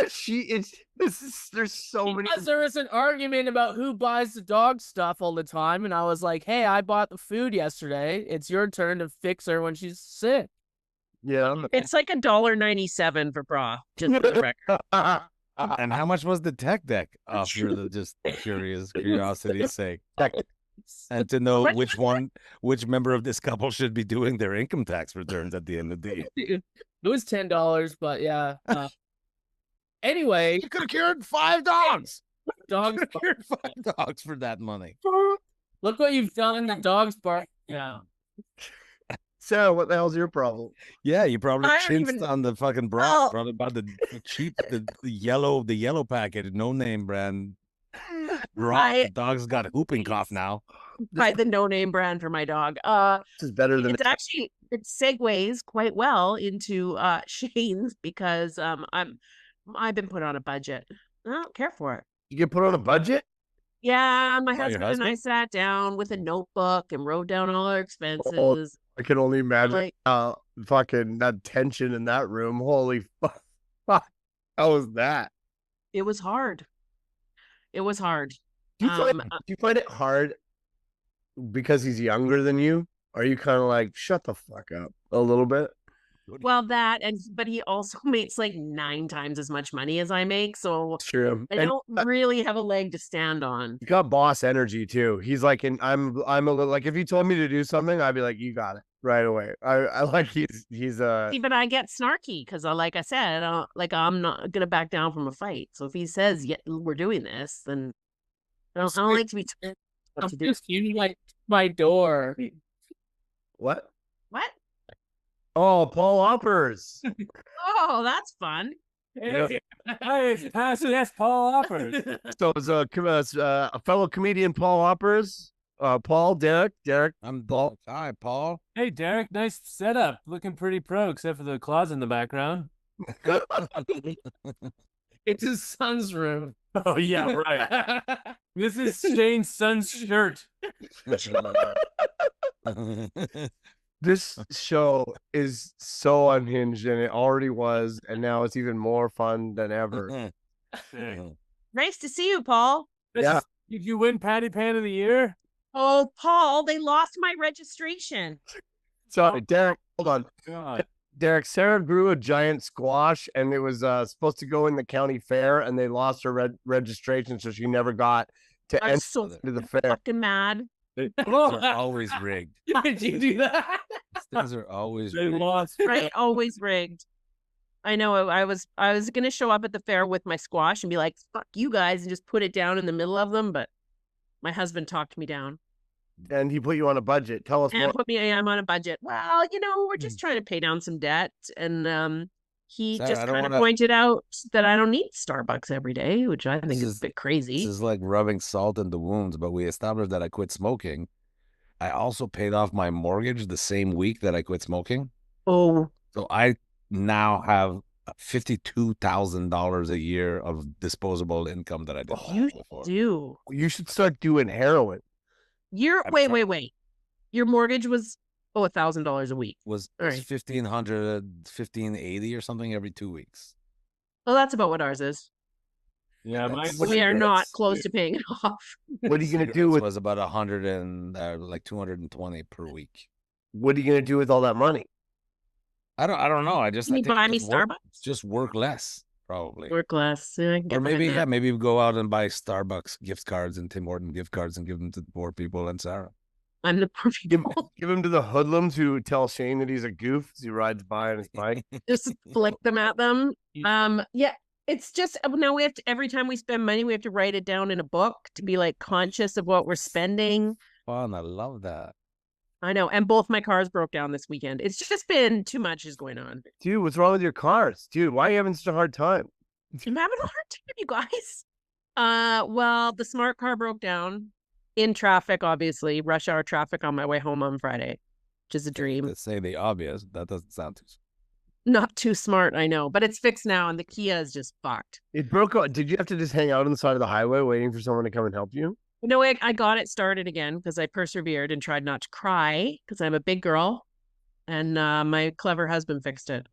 is she there's so many Because there was an argument about who buys the dog stuff all the time, and I was like, "Hey, I bought the food yesterday. It's your turn to fix her when she's sick." Yeah. It's like $1.97 for bra. Just for the record. And how much was the tech deck for the just curiosity's sake? And to know which member of this couple should be doing their income tax returns at the end of the year. It was $10, but yeah. Anyway, You could have cured 5 dogs. dogs. Cured 5 dogs for that money. Look what you've done. The dogs bark. Yeah. Sarah, what the hell's your problem? Yeah, you probably I don't chinched even- on the fucking bra. Oh. Probably about the cheap, the yellow packet, no name brand. Bra. The dog's got whooping cough now. Buy the no name brand for my dog. This is better than It segues quite well into Shane's because I've been put on a budget. I don't care for it. you get put on a budget. Yeah, my By your husband and I husband? sat down with a notebook and wrote down all our expenses. I can only imagine Like, fucking that tension in that room. Holy fuck! How was that? it was hard. It was hard. Do you find it hard because he's younger than you? Are you kind of like shut the fuck up a little bit? Well, but he also makes like 9 times as much money as I make, so True. I don't really have a leg to stand on. You got boss energy too. He's like, I'm a little like, if you told me to do something, I'd be like, you got it right away. I like he's See, but I get snarky because, like I said, I'm not gonna back down from a fight. So if he says, "Yeah, we're doing this," then I don't like to be told what to do. Just you like my door. what? What? Oh, Paul Oppers. Oh, that's fun. Hey, that's Paul Offers. So it's a fellow comedian, Paul Oppers. Paul, Derek. I'm Paul. Hi, Paul. Hey, Derek, nice setup. Looking pretty pro, except for the closet in the background. It's his son's room. Oh, yeah, right. This is Shane's son's shirt. This show is so unhinged, and it already was, and now it's even more fun than ever. Nice to see you, Paul. Yeah. Did you win Patty Pan of the Year? Oh, Paul, they lost my registration. Sorry, Derek. Hold on. God. Derek, Sarah grew a giant squash, and it was supposed to go in the county fair, and they lost her registration, so she never got to I'm enter so the fair. fucking mad. These are always rigged. Did you do that? These are always They rigged. lost. Right, always rigged. I know. I was gonna show up at the fair with my squash and be like, "Fuck you guys," and just put it down in the middle of them. But my husband talked me down And he put you on a budget. Tell us and more. put me. I'm on a budget. Well, we're just trying to pay down some debt, and he Sarah, just I don't kind of wanna- pointed out that I don't need Starbucks every day, which I think This is is- a bit crazy. This is like rubbing salt in the wounds, but we established that I quit smoking. I also paid off my mortgage the same week that I quit smoking. Oh, So I now have $52,000 a year of disposable income that I didn't you have before. do. You should start doing heroin. You're I'm wait, try- wait, wait. Your mortgage was $1,000 a week. Was All right. 1,500, 1,580 or something every 2 weeks. Well, that's about what ours is. Yeah, mine That's- was We are not that's- close to paying it off. What are you gonna do Cigarettes with was about 100 and like 220 per week. What are you gonna do with all that money? I don't know. I just Can I you think buy me just work- Starbucks? Just work less, probably. Work less. Yeah, I can get Or maybe behind that. maybe go out and buy Starbucks gift cards and Tim Horton gift cards and give them to the poor people and Sarah. I'm the poor Give, people. give him to the hoodlums who tell Shane that he's a goof as he rides by on his bike. Just flick them at them. Yeah. It's just now we have to every time we spend money, we have to write it down in a book to be like conscious of what we're spending. Fun, I love that. I know. And both my cars broke down this weekend. It's just been too much is going on. Dude, what's wrong with your cars? Dude, why are you having such a hard time? I'm having a hard time, you guys. Well, the smart car broke down in traffic, obviously, rush hour traffic on my way home on Friday, which is a dream. Let's say the obvious. That doesn't sound too. Not too smart, I know, but it's fixed now, and the Kia is just fucked. It broke out. Did you have to just hang out on the side of the highway waiting for someone to come and help you? No, I got it started again because I persevered and tried not to cry because I'm a big girl, and my clever husband fixed it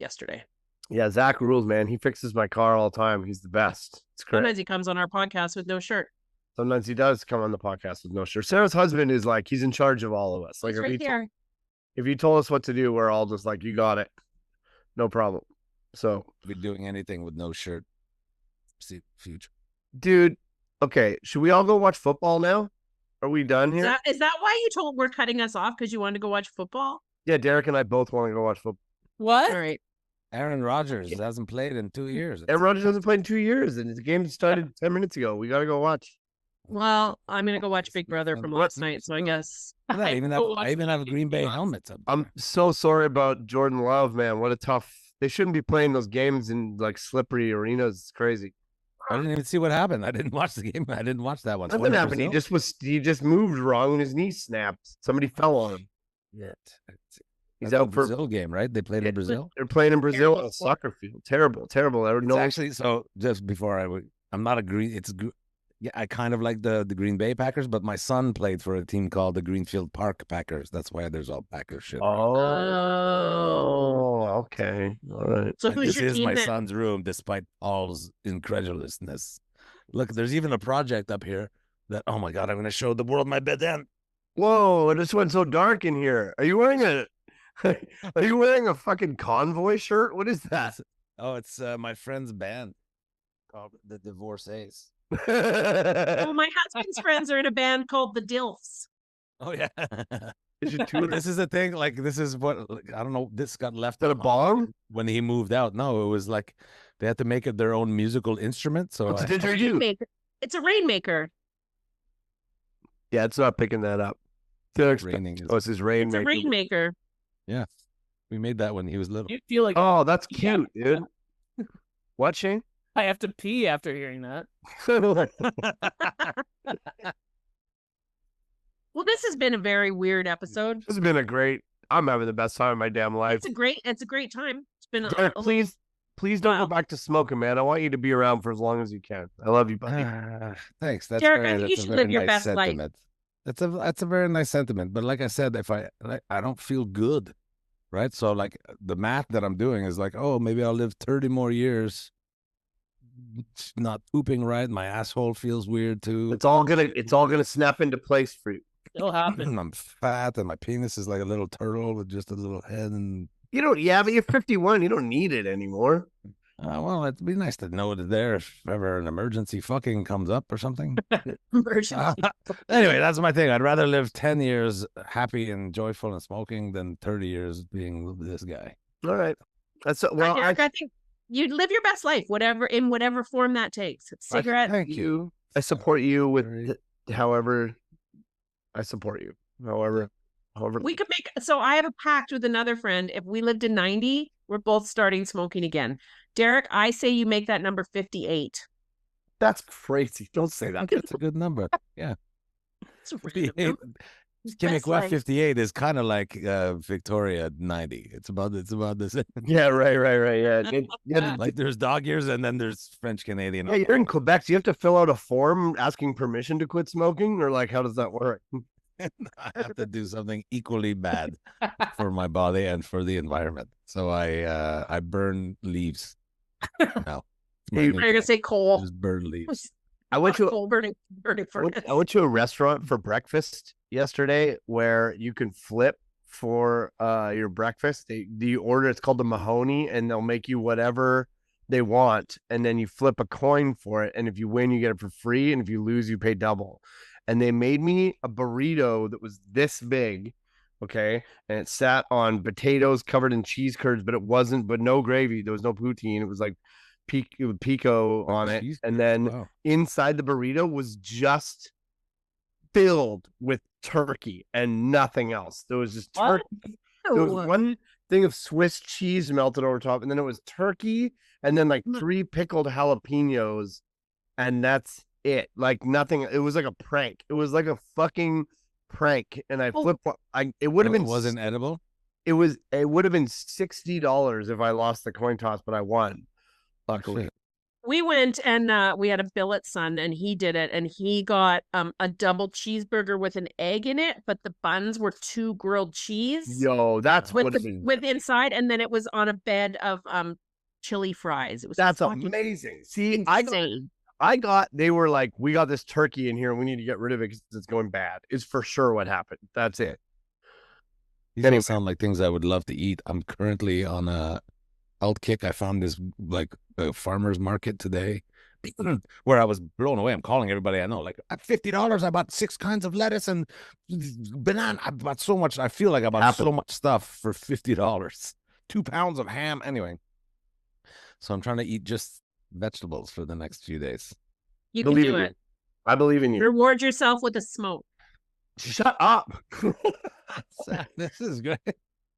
yesterday. Yeah, Zach rules, man. He fixes my car all the time. He's the best. It's great. Sometimes he comes on our podcast with no shirt. Sometimes he does come on the podcast with no shirt. Sarah's husband is like, he's in charge of all of us. Like He's right here. if you told us what to do, we're all just like, you got it. No problem. So Be doing anything with no shirt. future. Dude, okay, should we all go watch football now? Are we done here? Is that why you told we're cutting us off because you wanted to go watch football? Yeah, Derek and I both want to go watch football. What? All right. Aaron Rodgers hasn't played in 2 years. Aaron Rodgers hasn't played in 2 years, and the game started 10 minutes ago. We got to go watch. Well, I'm gonna go watch Big Brother from last night, so I guess I even have a Green Bay helmet up. I'm so sorry about Jordan Love, man. What a tough. They shouldn't be playing those games in like slippery arenas. It's crazy. I didn't even see what happened. I didn't watch the game. I didn't watch that one. Nothing happened. He just moved wrong and his knee snapped. Somebody fell on him. Yeah. He's That's out the for Brazil game, right? They played in Brazil. They're playing in Brazil on a soccer field. Terrible. It's actually, so just before I'm not a green. Yeah, I kind of like the Green Bay Packers, but my son played for a team called the Greenfield Park Packers. That's why there's all Packers shit. Oh, okay. All right. So And who's this your is team my then? son's room, despite all's incredulousness. Look, there's even a project up here that, oh my God, I'm going to show the world my bed then. Whoa, this went so dark in here. Are you wearing a fucking Convoy shirt? What is that? Oh, it's my friend's band called the Divorcees. Oh, my husband's friends are in a band called the Dilfs. Oh yeah. Is it two? This is the thing. Like, this is what, like, I don't know. This got left Is that a bomb? when he moved out. No, it was like they had to make it their own musical instrument. So What's I- the didgeridoo? Rainmaker. It's a rainmaker. Yeah, it's not picking that up. It's raining. Oh, it's his rain. It's a rainmaker. Yeah, we made that when he was little. You feel like Oh, that's cute, dude. What, Shane? I have to pee after hearing that. Well, this has been a very weird episode. This has been a great. I'm having the best time of my damn life. It's a great time. It's been Derek, please don't Wow. go back to smoking, man. I want you to be around for as long as you can. I love you, buddy. Thanks. That's Derek, I very, think you that's a should very live your nice best life. sentiment. That's a very nice sentiment. But like I said, if I don't feel good, right? So like the math that I'm doing is like, oh, maybe I'll live 30 more years, not pooping right. My asshole feels weird too. It's all gonna snap into place for you. It'll happen. I'm fat and my penis is like a little turtle with just a little head and. You don't. Yeah, but you're 51. You don't need it anymore. Well, it'd be nice to know it there if ever an emergency fucking comes up or something. version. Anyway, that's my thing. I'd rather live 10 years happy and joyful and smoking than 30 years being this guy. All right. That's well. Derek, I think you live your best life, in whatever form that takes. Cigarette. Thank you. I support you with Very- however. I support you. However. We could make. So I have a pact with another friend. If we lived to 90, we're both starting smoking again. Derek, I say you make that number 58. That's crazy. Don't say that. That's a good number. Yeah. It's a 58. random number. Best Quebecois life. 58 is kind of like Victoria 90. It's about the same. Yeah. Right. Yeah. Yeah. Like there's dog years and then there's French Canadian. Yeah, you're in Quebec. So you have to fill out a form asking permission to quit smoking, or like, how does that work? I have to do something equally bad for my body and for the environment. So I burn leaves. No. Hey, You're gonna say coal. Just burn leaves. I went to Coal burning furnace. I went to a restaurant for breakfast yesterday where you can flip for your breakfast. You order, it's called the Mahoney, and they'll make you whatever they want, and then you flip a coin for it, and if you win, you get it for free, and if you lose, you pay double. And they made me a burrito that was this big, okay, and it sat on potatoes covered in cheese curds, but no gravy. There was no poutine. It was like pico on it, Cheese and curds, then wow. inside the burrito was just filled with turkey and nothing else. There was just What? turkey. There was one thing of Swiss cheese melted over top, and then it was turkey, and then like 3 pickled jalapenos, and that's it. Like nothing. It was like a prank. It was like a fucking prank. And I flipped. It would have been. It wasn't edible. It would have been $60 if I lost the coin toss, but I won. Luckily. Shit. We went and we had a billet son, and he did it, and he got a double cheeseburger with an egg in it, but the buns were 2 grilled cheese Yo, that's with what with inside, and then it was on a bed of chili fries. It was that's fucking amazing. See, insane. they were like, we got this turkey in here and we need to get rid of it because it's going bad. It's for sure what happened. That's it. These Anyway. all sound like things I would love to eat. I'm currently on a health kick. I found this like a farmer's market today where I was blown away. I'm calling everybody I know, like, at $50, I bought 6 kinds of lettuce and banana. I bought so much. I feel like I bought so much stuff for $50. 2 pounds of ham. Anyway, so I'm trying to eat just vegetables for the next few days. You can do it. I believe in you. Reward yourself with a smoke. Shut up. This is great.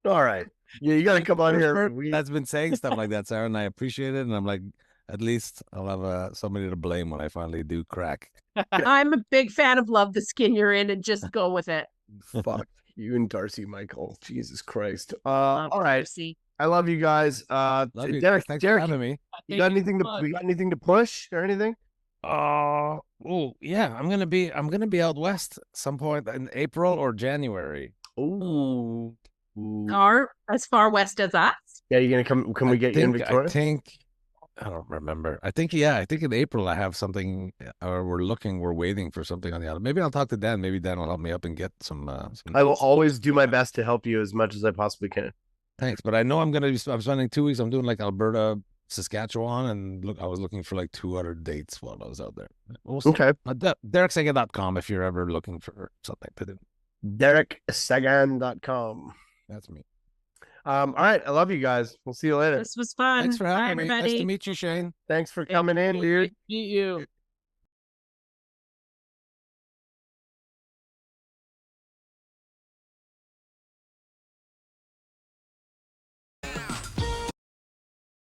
All right. Yeah, you got to come on here. That's been saying stuff like that, Sarah, and I appreciate it. And I'm like, at least I'll have somebody to blame when I finally do crack. I'm a big fan of love the skin you're in and just go with it. Fuck you and Darcy, Michael. Jesus Christ. All right. See, I love you guys. Love you. Derek, Thanks for having me. you got anything to push or anything? Oh yeah, I'm gonna be out west some point in April or January. Ooh. or as far west as us. Yeah, you're gonna come. Can we get you in Victoria? I don't remember. I think in April I have something, or we're waiting for something on the island. Maybe I'll talk to Dan. Maybe Dan will help me up and get some. I will always do my best to help you as much as I possibly can. Thanks, but I know I'm spending 2 weeks. I'm doing like Alberta, Saskatchewan, and I was looking for like 2 other dates while I was out there. Okay. DerekSegan.com if you're ever looking for something to do. DerekSegan.com. That's me. All right. I love you guys. We'll see you later. This was fun. Thanks for having me. Bye, everybody. Nice to meet you, Shane. Thanks for coming in, dude. Meet you.